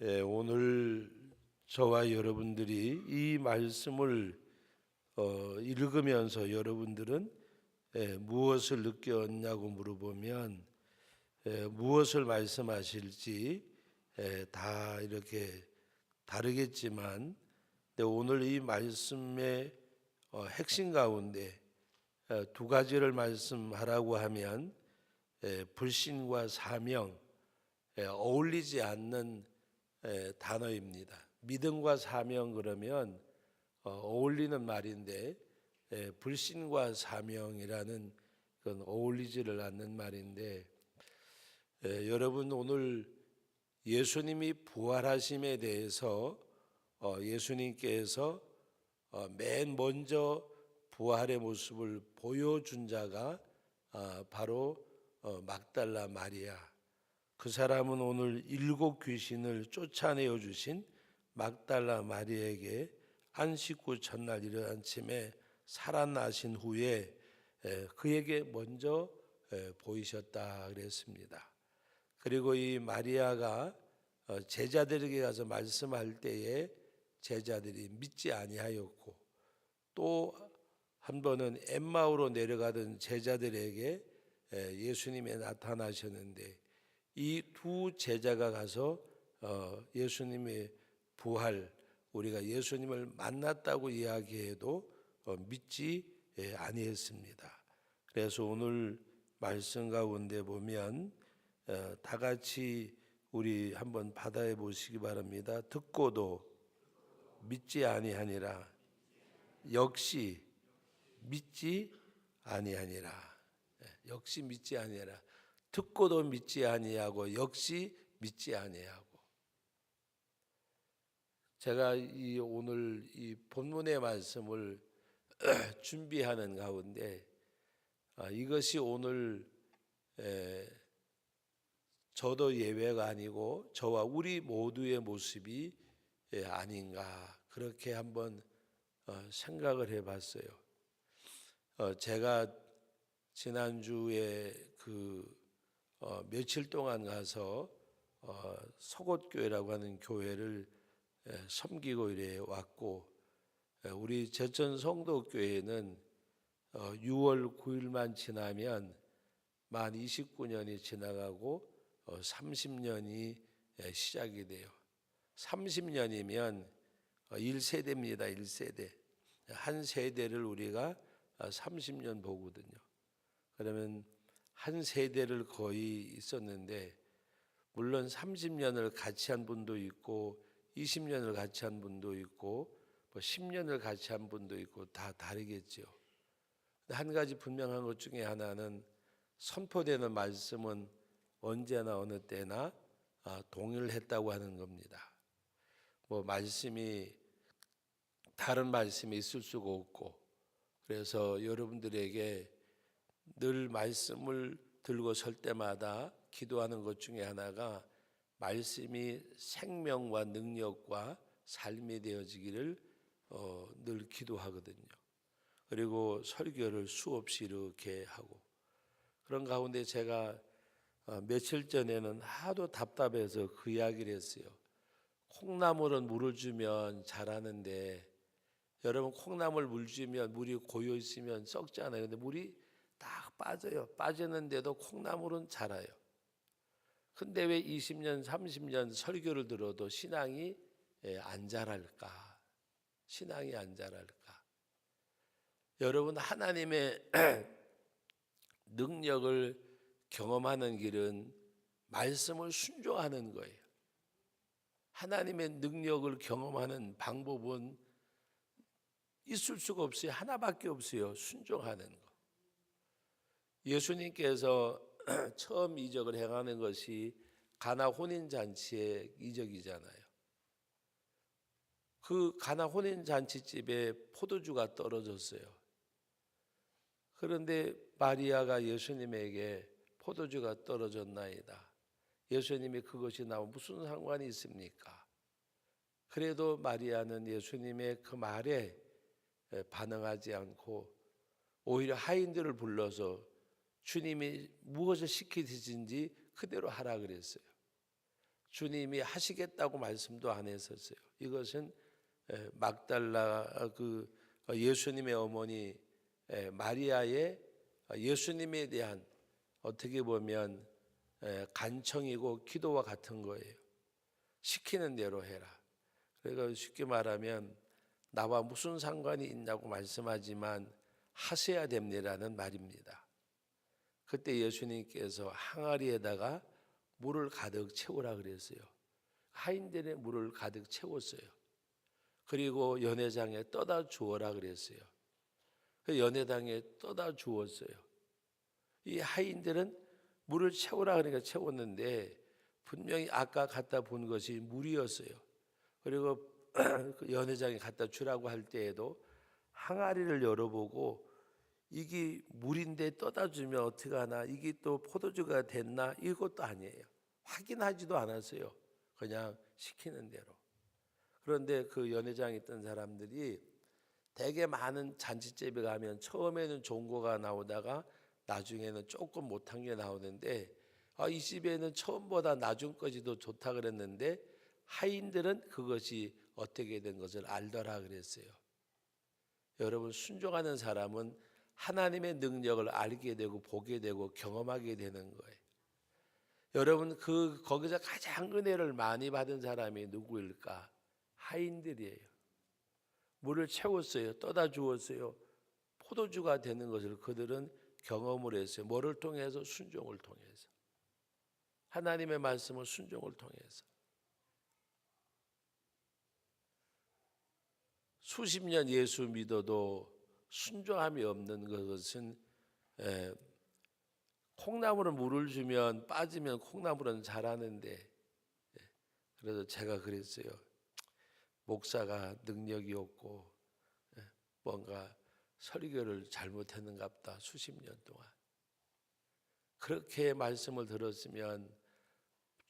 오늘 저와 여러분들이 이 말씀을 읽으면서 여러분들은 무엇을 느꼈냐고 물어보면 무엇을 말씀하실지 다 이렇게 다르겠지만, 오늘 이 말씀의 핵심 가운데 두 가지를 말씀하라고 하면 불신과 사명, 어울리지 않는 단어입니다. 믿음과 사명 그러면 어울리는 말인데, 불신과 사명이라는 건 어울리지를 않는 말인데, 여러분 오늘 예수님이 부활하심에 대해서 예수님께서 맨 먼저 부활의 모습을 보여준 자가 바로 막달라 마리아. 그 사람은 오늘 7 귀신을 쫓아내어 주신 막달라 마리아에게 안식 후 첫날 이른 아침에 살아나신 후에 그에게 먼저 보이셨다 그랬습니다. 그리고 이 마리아가 제자들에게 가서 말씀할 때에 제자들이 믿지 아니하였고, 또 한 번은 엠마오로 내려가던 제자들에게 예수님이 나타나셨는데, 이 두 제자가 가서 예수님의 부활, 우리가 예수님을 만났다고 이야기해도 믿지 아니했습니다. 그래서 오늘 말씀 가운데 보면 다 같이 우리 한번 받아해 보시기 바랍니다. 듣고도 믿지 아니하니라, 역시 믿지 아니하니라. 역시 믿지 아니하라. 듣고도 믿지 아니하고 역시 믿지 아니하고. 제가 오늘 이 본문의 말씀을 준비하는 가운데 이것이 오늘 저도 예외가 아니고 저와 우리 모두의 모습이 아닌가, 그렇게 한번 생각을 해봤어요. 제가 지난주에 며칠 동안 가서 서곶교회라고 하는 교회를 섬기고 이래 왔고, 우리 제천 성도교회는 6월 9일만 지나면 만 29년이 지나가고 30년이 시작이 돼요. 30년이면 1세대입니다. 1세대. 한 세대를 우리가 30년 보거든요. 그러면 한 세대를 거의 있었는데, 물론 30년을 같이 한 분도 있고 20년을 같이 한 분도 있고 10년을 같이 한 분도 있고 다 다르겠죠. 한 가지 분명한 것 중에 하나는 선포되는 말씀은 언제나 어느 때나 동일했다고 하는 겁니다. 말씀이 다른 말씀이 있을 수가 없고, 그래서 여러분들에게 늘 말씀을 들고 설 때마다 기도하는 것 중에 하나가 말씀이 생명과 능력과 삶이 되어지기를 늘 기도하거든요. 그리고 설교를 수없이 이렇게 하고, 그런 가운데 제가 며칠 전에는 하도 답답해서 그 이야기를 했어요. 콩나물은 물을 주면 자라는데, 여러분 콩나물 물 주면 물이 고여 있으면 썩잖아요. 근데 물이 딱 빠져요. 빠졌는데도 콩나물은 자라요. 근데 왜 20년 30년 설교를 들어도 신앙이 안 자랄까? 신앙이 안 자랄까? 여러분, 하나님의 능력을 경험하는 길은 말씀을 순종하는 거예요. 하나님의 능력을 경험하는 방법은 있을 수가 없어요. 하나밖에 없어요. 순종하는 거. 예수님께서 처음 이적을 행하는 것이 가나 혼인잔치의 이적이잖아요. 그 가나 혼인잔치집에 포도주가 떨어졌어요. 그런데 마리아가 예수님에게 포도주가 떨어졌나이다. 예수님이 그것이 나와 무슨 상관이 있습니까? 그래도 마리아는 예수님의 그 말에 반응하지 않고 오히려 하인들을 불러서 주님이 무엇을 시키시든지 그대로 하라 그랬어요. 주님이 하시겠다고 말씀도 안 했었어요. 이것은 막달라 예수님의 어머니 마리아의 예수님에 대한 어떻게 보면 간청이고 기도와 같은 거예요. 시키는 대로 해라. 그러니까 쉽게 말하면 나와 무슨 상관이 있냐고 말씀하지만 하셔야 됩니다라는 말입니다. 그때 예수님께서 항아리에다가 물을 가득 채우라 그랬어요. 하인들의 물을 가득 채웠어요. 그리고 연회장에 떠다 주어라 그랬어요. 그 연회장에 떠다 주었어요. 이 하인들은 물을 채우라 그러니까 채웠는데 분명히 아까 갖다 본 것이 물이었어요. 그리고 그 연회장에 갖다 주라고 할 때에도 항아리를 열어보고 이게 물인데 떠다 주면 어떡하나, 이게 또 포도주가 됐나, 이것도 아니에요. 확인하지도 않았어요. 그냥 시키는 대로. 그런데 그 연회장에 있던 사람들이 되게 많은 잔치집에 가면 처음에는 좋은 거가 나오다가 나중에는 조금 못한 게 나오는데, 이 집에는 처음보다 나중까지도 좋다 그랬는데 하인들은 그것이 어떻게 된 것을 알더라 그랬어요. 여러분, 순종하는 사람은 하나님의 능력을 알게 되고 보게 되고 경험하게 되는 거예요. 여러분, 거기서 가장 은혜를 많이 받은 사람이 누구일까? 하인들이에요. 물을 채웠어요. 떠다 주었어요. 포도주가 되는 것을 그들은 경험을 했어요. 뭐를 통해서? 순종을 통해서. 하나님의 말씀을 순종을 통해서. 수십 년 예수 믿어도 순종함이 없는 것은 콩나물은 물을 주면 빠지면 콩나물은 자라는데, 그래서 제가 그랬어요. 목사가 능력이 없고 뭔가 설교를 잘못했는갑다. 수십 년 동안 그렇게 말씀을 들었으면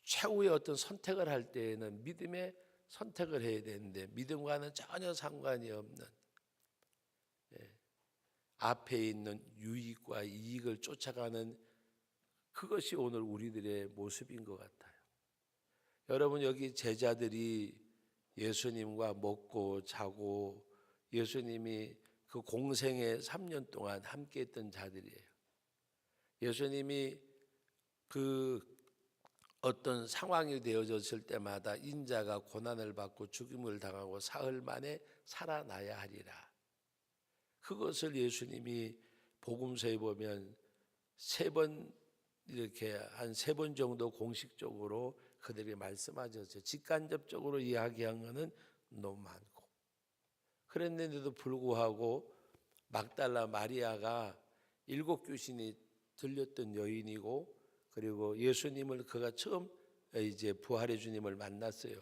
최후의 어떤 선택을 할 때에는 믿음의 선택을 해야 되는데 믿음과는 전혀 상관이 없는 앞에 있는 유익과 이익을 쫓아가는 그것이 오늘 우리들의 모습인 것 같아요. 여러분, 여기 제자들이 예수님과 먹고 자고 예수님이 그 공생의 3년 동안 함께 했던 자들이에요. 예수님이 그 어떤 상황이 되어졌을 때마다 인자가 고난을 받고 죽임을 당하고 사흘 만에 살아나야 하리라. 그것을 예수님이 복음서에 보면 이렇게 한 세 번 정도 공식적으로 그들이 말씀하셨어요. 직간접적으로 이야기한 것은 너무 많고. 그랬는데도 불구하고 막달라 마리아가 7 귀신이 들렸던 여인이고, 그리고 예수님을 그가 처음 이제 부활의 주님을 만났어요.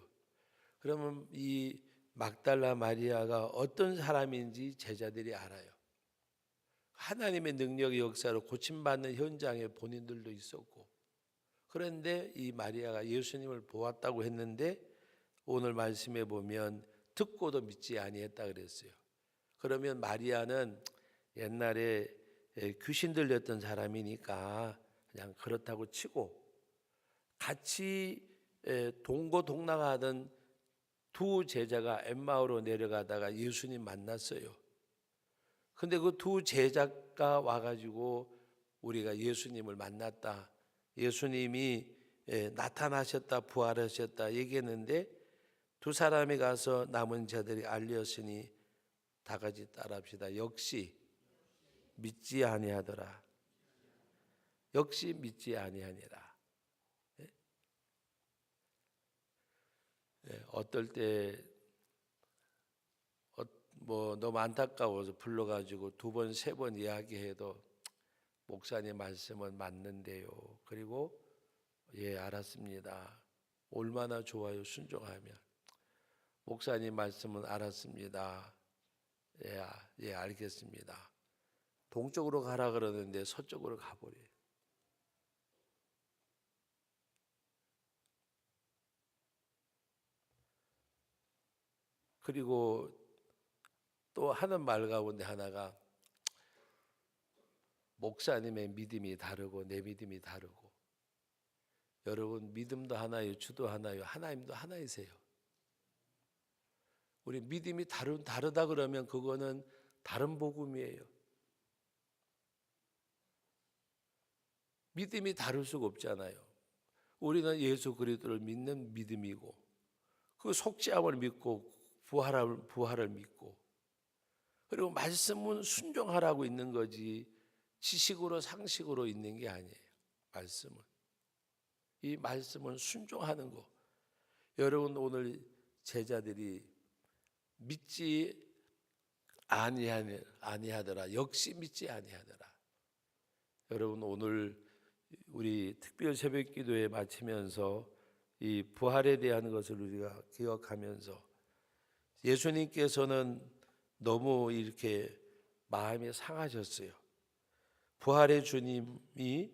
그러면 이 막달라 마리아가 어떤 사람인지 제자들이 알아요. 하나님의 능력의 역사로 고침받는 현장에 본인들도 있었고, 그런데 이 마리아가 예수님을 보았다고 했는데 오늘 말씀에 보면 듣고도 믿지 아니했다 그랬어요. 그러면 마리아는 옛날에 귀신 들렸던 사람이니까 그냥 그렇다고 치고 같이 동고동락하던 두 제자가 엠마오로 내려가다가 예수님 만났어요. 근데 그 두 제자가 와가지고 우리가 예수님을 만났다, 예수님이 나타나셨다, 부활하셨다 얘기했는데 두 사람이 가서 남은 자들이 알렸으니 다 같이 따라합시다. 역시 믿지 아니하더라. 역시 믿지 아니하니라. 어떨 때 너무 안타까워서 불러가지고 2번, 3번 이야기해도 목사님 말씀은 맞는데요. 그리고 알았습니다. 얼마나 좋아요, 순종하면. 목사님 말씀은 알았습니다. 알겠습니다. 동쪽으로 가라 그러는데 서쪽으로 가버려요. 그리고 또 하는 말 가운데 하나가 목사님의 믿음이 다르고 내 믿음이 다르고, 여러분 믿음도 하나요, 주도 하나요, 하나님도 하나이세요. 우리 믿음이 다르다 그러면 그거는 다른 복음이에요. 믿음이 다를 수가 없잖아요. 우리는 예수 그리스도를 믿는 믿음이고 그 속죄함을 믿고 부활을 믿고 그리고 말씀은 순종하라고 있는 거지 지식으로 상식으로 있는 게 아니에요. 말씀은 이 말씀은 순종하는 거. 여러분 오늘 제자들이 믿지 아니하더라. 역시 믿지 아니하더라. 여러분 오늘 우리 특별 새벽 기도에 마치면서 이 부활에 대한 것을 우리가 기억하면서 예수님께서는 너무 이렇게 마음이 상하셨어요. 부활의 주님이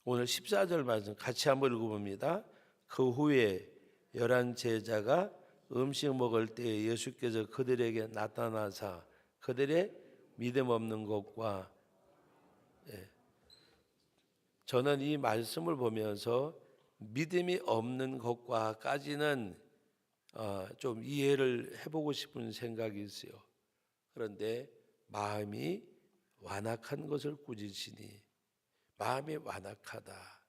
오늘 14절 말씀 같이 한번 읽어봅니다. 그 후에 11 제자가 음식 먹을 때 예수께서 그들에게 나타나사 그들의 믿음 없는 것과 저는 이 말씀을 보면서 믿음이 없는 것과까지는 좀 이해를 해보고 싶은 생각이 있어요. 그런데 마음이 완악한 것을 꾸짖으니 마음이 완악하다.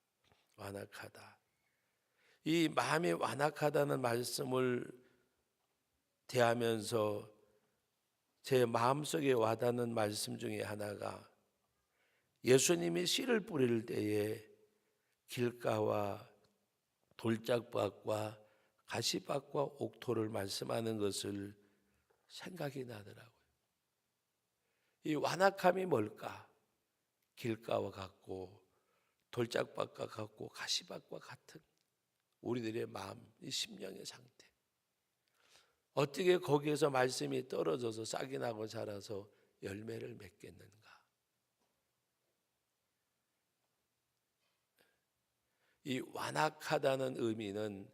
이 마음이 완악하다는 말씀을 대하면서 제 마음속에 와닿는 말씀 중에 하나가 예수님이 씨를 뿌릴 때에 길가와 돌짝밭과 가시밭과 옥토를 말씀하는 것을 생각이 나더라고요. 이 완악함이 뭘까? 길가와 같고 돌짝밭과 같고 가시밭과 같은 우리들의 마음, 이 심령의 상태. 어떻게 거기에서 말씀이 떨어져서 싹이 나고 자라서 열매를 맺겠는가? 이 완악하다는 의미는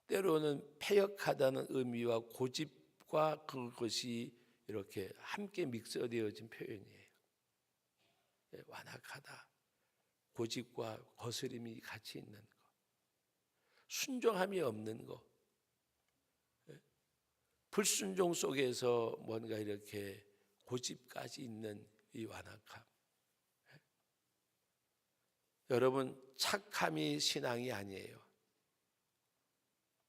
때로는 패역하다는 의미와 고집과 그것이 이렇게 함께 믹스되어진 표현이에요. 완악하다, 고집과 거스림이 같이 있는 것, 순종함이 없는 것, 불순종 속에서 뭔가 이렇게 고집까지 있는 이 완악함. 여러분 착함이 신앙이 아니에요.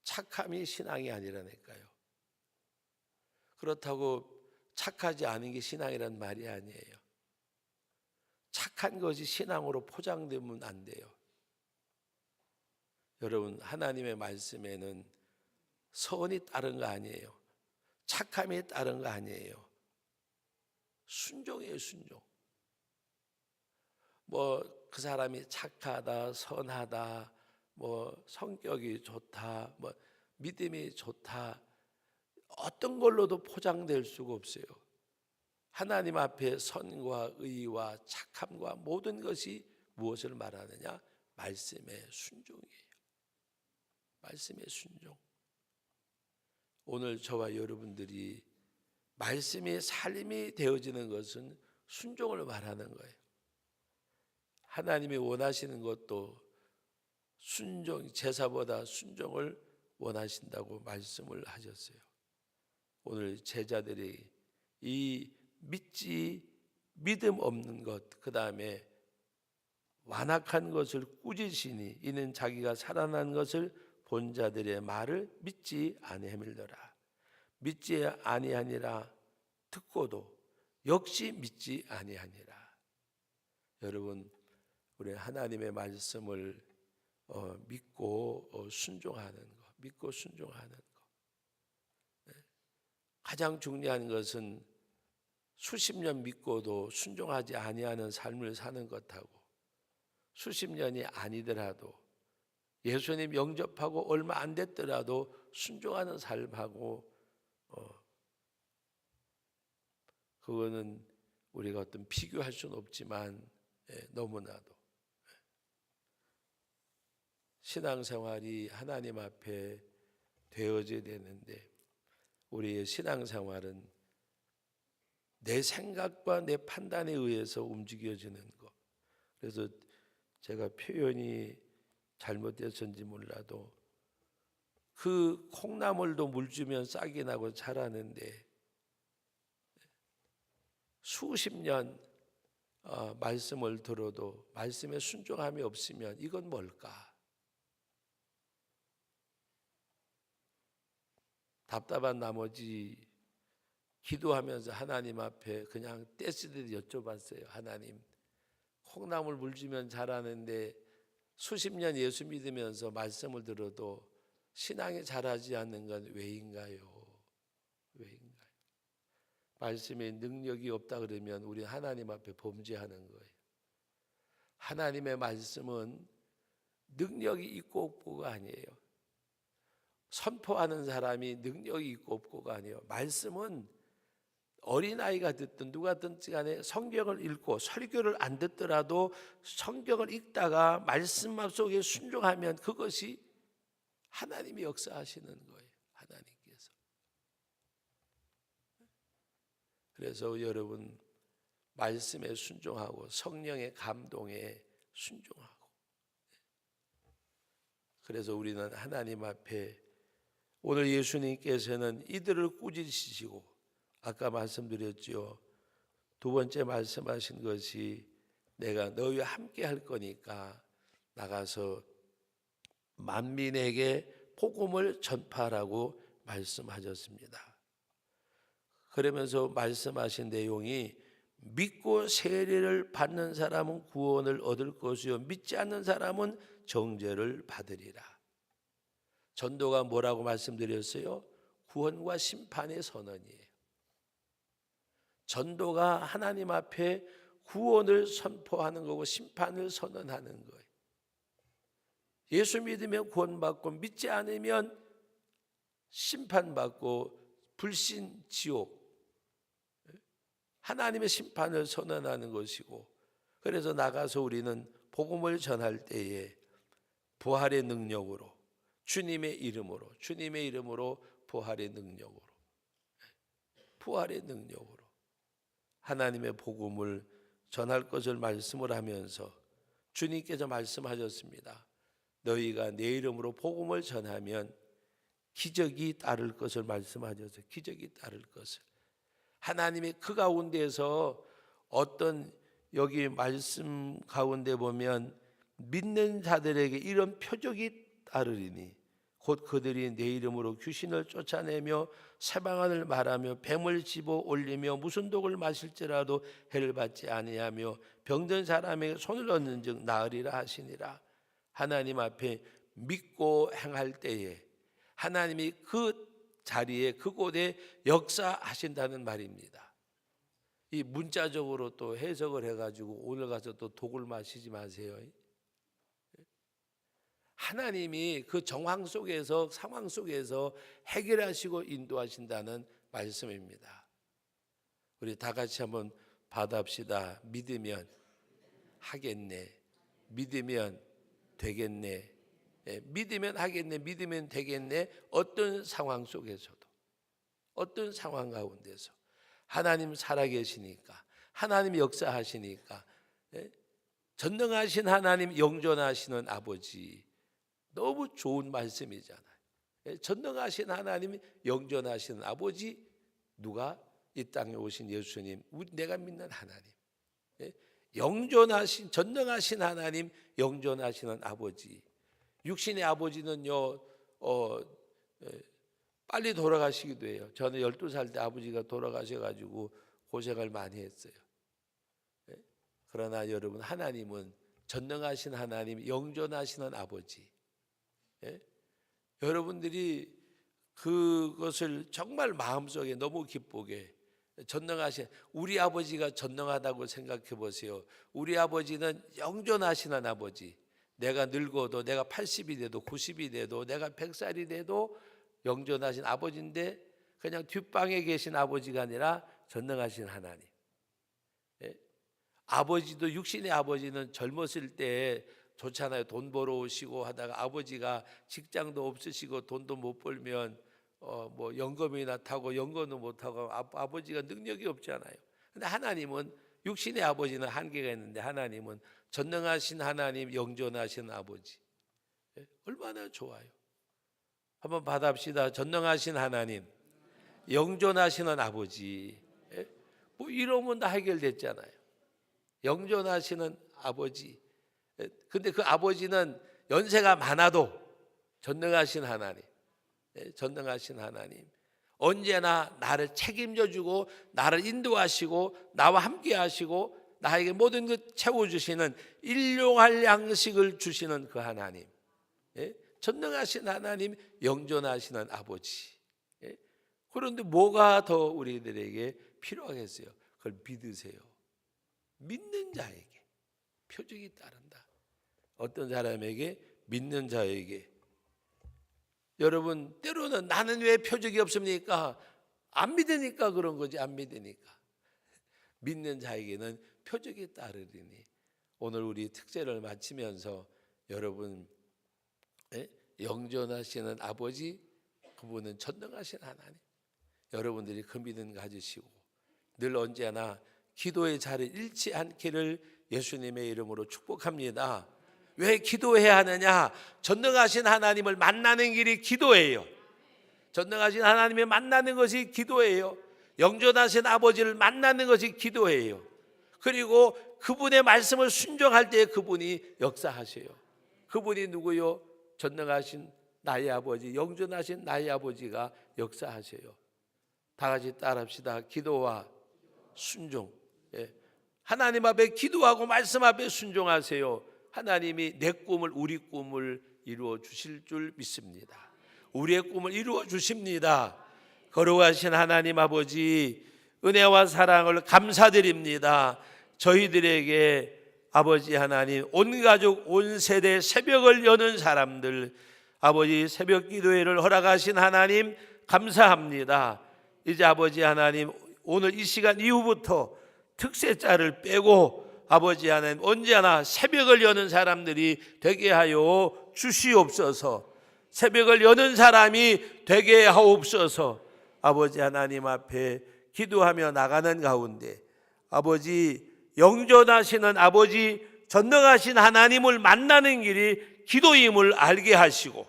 착함이 신앙이 아니라니까요. 그렇다고 착하지 않은 게 신앙이란 말이 아니에요. 착한 것이 신앙으로 포장되면 안 돼요. 여러분 하나님의 말씀에는 선이 따른 거 아니에요. 착함이 따른 거 아니에요. 순종이에요, 순종. 뭐 그 사람이 착하다, 선하다, 뭐 성격이 좋다, 뭐 믿음이 좋다, 어떤 걸로도 포장될 수가 없어요. 하나님 앞에 선과 의와 착함과 모든 것이 무엇을 말하느냐? 말씀의 순종이에요. 말씀의 순종. 오늘 저와 여러분들이 말씀이 삶이 되어지는 것은 순종을 말하는 거예요. 하나님이 원하시는 것도 순종, 제사보다 순종을 원하신다고 말씀을 하셨어요. 오늘 제자들이 이 믿음 없는 것, 그 다음에 완악한 것을 꾸짖으니 이는 자기가 살아난 것을 본 자들의 말을 믿지 아니하밀더라. 믿지 아니하니라 듣고도 역시 믿지 아니하니라. 여러분 우리 하나님의 말씀을 믿고 순종하는 것, 믿고 순종하는 것. 가장 중요한 것은 수십 년 믿고도 순종하지 아니하는 삶을 사는 것하고 수십 년이 아니더라도 예수님 영접하고 얼마 안 됐더라도 순종하는 삶하고 그거는 우리가 어떤 비교할 수는 없지만 너무나도 신앙생활이 하나님 앞에 되어져야 되는데 우리의 신앙생활은 내 생각과 내 판단에 의해서 움직여지는 것. 그래서 제가 표현이 잘못됐는지 몰라도 그 콩나물도 물 주면 싹이 나고 자라는데 수십 년 말씀을 들어도 말씀에 순종함이 없으면 이건 뭘까? 답답한 나머지 기도하면서 하나님 앞에 그냥 떼쓰듯이 여쭤봤어요. 하나님, 콩나물 물 주면 자라는데 수십 년 예수 믿으면서 말씀을 들어도 신앙이 자라지 않는 건 왜인가요? 왜인가요? 말씀에 능력이 없다 그러면 우리 하나님 앞에 범죄하는 거예요. 하나님의 말씀은 능력이 있고 없고가 아니에요. 선포하는 사람이 능력이 있고 없고가 아니에요. 말씀은 어린아이가 듣든 누가 듣든지 간에 성경을 읽고 설교를 안 듣더라도 성경을 읽다가 말씀 속에 순종하면 그것이 하나님이 역사하시는 거예요. 하나님께서. 그래서 여러분 말씀에 순종하고 성령의 감동에 순종하고, 그래서 우리는 하나님 앞에 오늘 예수님께서는 이들을 꾸짖으시고 아까 말씀드렸죠. 두 번째 말씀하신 것이 내가 너희와 함께 할 거니까 나가서 만민에게 복음을 전파하라고 말씀하셨습니다. 그러면서 말씀하신 내용이 믿고 세례를 받는 사람은 구원을 얻을 것이요 믿지 않는 사람은 정죄를 받으리라. 전도가 뭐라고 말씀드렸어요? 구원과 심판의 선언이에요. 전도가 하나님 앞에 구원을 선포하는 거고 심판을 선언하는 거예요. 예수 믿으면 구원받고 믿지 않으면 심판받고 불신 지옥, 하나님의 심판을 선언하는 것이고, 그래서 나가서 우리는 복음을 전할 때에 부활의 능력으로 주님의 이름으로 부활의 능력으로 하나님의 복음을 전할 것을 말씀을 하면서 주님께서 말씀하셨습니다. 너희가 내 이름으로 복음을 전하면 기적이 따를 것을 말씀하셨어요. 기적이 따를 것을. 하나님이 그 가운데서 어떤 여기 말씀 가운데 보면 믿는 자들에게 이런 표적이 따르리니 곧 그들이 내 이름으로 귀신을 쫓아내며 새방언을 말하며 뱀을 집어 올리며 무슨 독을 마실지라도 해를 받지 아니하며 병든 사람에게 손을 얹는즉 나으리라 하시니라. 하나님 앞에 믿고 행할 때에 하나님이 그 자리에 그곳에 역사하신다는 말입니다. 이 문자적으로 또 해석을 해가지고 오늘 가서 또 독을 마시지 마세요. 하나님이 그 정황 속에서 상황 속에서 해결하시고 인도하신다는 말씀입니다. 우리 다 같이 한번 받아봅시다. 믿으면 하겠네. 믿으면 되겠네. 믿으면 하겠네. 믿으면 되겠네. 어떤 상황 속에서도, 어떤 상황 가운데서 하나님 살아계시니까, 하나님 역사하시니까, 전능하신 하나님, 영존하시는 아버지, 너무 좋은 말씀이잖아요. 전능하신 하나님, 영존하시는 아버지, 누가? 이 땅에 오신 예수님, 내가 믿는 하나님, 영존하신 전능하신 하나님, 영존하시는 아버지. 육신의 아버지는요 빨리 돌아가시기도 해요. 저는 12살 때 아버지가 돌아가셔가지고 고생을 많이 했어요. 그러나 여러분, 하나님은 전능하신 하나님, 영존하시는 아버지. 여러분들이 그것을 정말 마음속에 너무 기쁘게, 전능하신 우리 아버지가 전능하다고 생각해 보세요. 우리 아버지는 영존하시는 아버지. 내가 늙어도, 내가 80이 돼도 90이 돼도 내가 100살이 돼도 영존하신 아버지인데, 그냥 뒷방에 계신 아버지가 아니라 전능하신 하나님. 아버지도, 육신의 아버지는 젊었을 때 좋잖아요. 돈 벌어 오시고 하다가 아버지가 직장도 없으시고 돈도 못 벌면 뭐 연금이나 타고 연금도 못 타고 아버지가 능력이 없잖아요. 근데 하나님은 육신의 아버지는 한계가 있는데 하나님은 전능하신 하나님, 영존하신 아버지. 얼마나 좋아요. 한번 받아봅시다. 전능하신 하나님, 영존하시는 아버지. 뭐 이러면 다 해결됐잖아요. 영존하시는 아버지. 근데 그 아버지는 연세가 많아도 전능하신 하나님, 전능하신 하나님, 언제나 나를 책임져 주고 나를 인도하시고 나와 함께 하시고 나에게 모든 것 채워주시는 일용할 양식을 주시는 그 하나님, 전능하신 하나님, 영존하시는 아버지. 그런데 뭐가 더 우리들에게 필요하겠어요? 그걸 믿으세요. 믿는 자에게 표적이 따른다. 어떤 사람에게? 믿는 자에게. 여러분, 때로는 나는 왜 표적이 없습니까? 안 믿으니까 그런 거지. 안 믿으니까. 믿는 자에게는 표적이 따르리니. 오늘 우리 특세를 마치면서 여러분, 영존하시는 아버지, 그분은 전능하신 하나님, 여러분들이 그 믿음 가지시고 늘 언제나 기도의 자리를 잃지 않기를 예수님의 이름으로 축복합니다. 왜 기도해야 하느냐? 전능하신 하나님을 만나는 길이 기도예요. 전능하신 하나님을 만나는 것이 기도예요. 영존하신 아버지를 만나는 것이 기도예요. 그리고 그분의 말씀을 순종할 때 그분이 역사하셔요. 그분이 누구요? 전능하신 나의 아버지, 영존하신 나의 아버지가 역사하셔요. 다 같이 따라합시다. 기도와 순종. 하나님 앞에 기도하고 말씀 앞에 순종하세요. 하나님이 내 꿈을, 우리 꿈을 이루어 주실 줄 믿습니다. 우리의 꿈을 이루어 주십니다. 거룩하신 하나님 아버지, 은혜와 사랑을 감사드립니다. 저희들에게 아버지 하나님, 온 가족, 온 세대 새벽을 여는 사람들, 아버지 새벽 기도회를 허락하신 하나님 감사합니다. 이제 아버지 하나님, 오늘 이 시간 이후부터 특세자를 빼고 아버지 하나님 언제나 새벽을 여는 사람들이 되게 하여 주시옵소서. 새벽을 여는 사람이 되게 하옵소서. 아버지 하나님 앞에 기도하며 나가는 가운데 아버지, 영존하시는 아버지, 전능하신 하나님을 만나는 길이 기도임을 알게 하시고,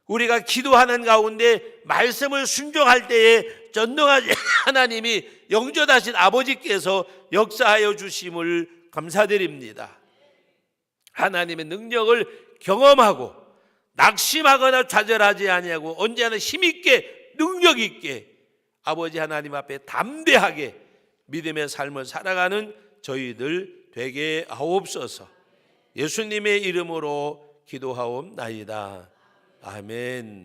우리가 기도하는 가운데 말씀을 순종할 때에 전능하신 하나님이, 영존하신 아버지께서 역사하여 주심을 감사드립니다. 하나님의 능력을 경험하고 낙심하거나 좌절하지 아니하고 언제나 힘있게 능력있게 아버지 하나님 앞에 담대하게 믿음의 삶을 살아가는 저희들 되게 하옵소서. 예수님의 이름으로 기도하옵나이다. 아멘.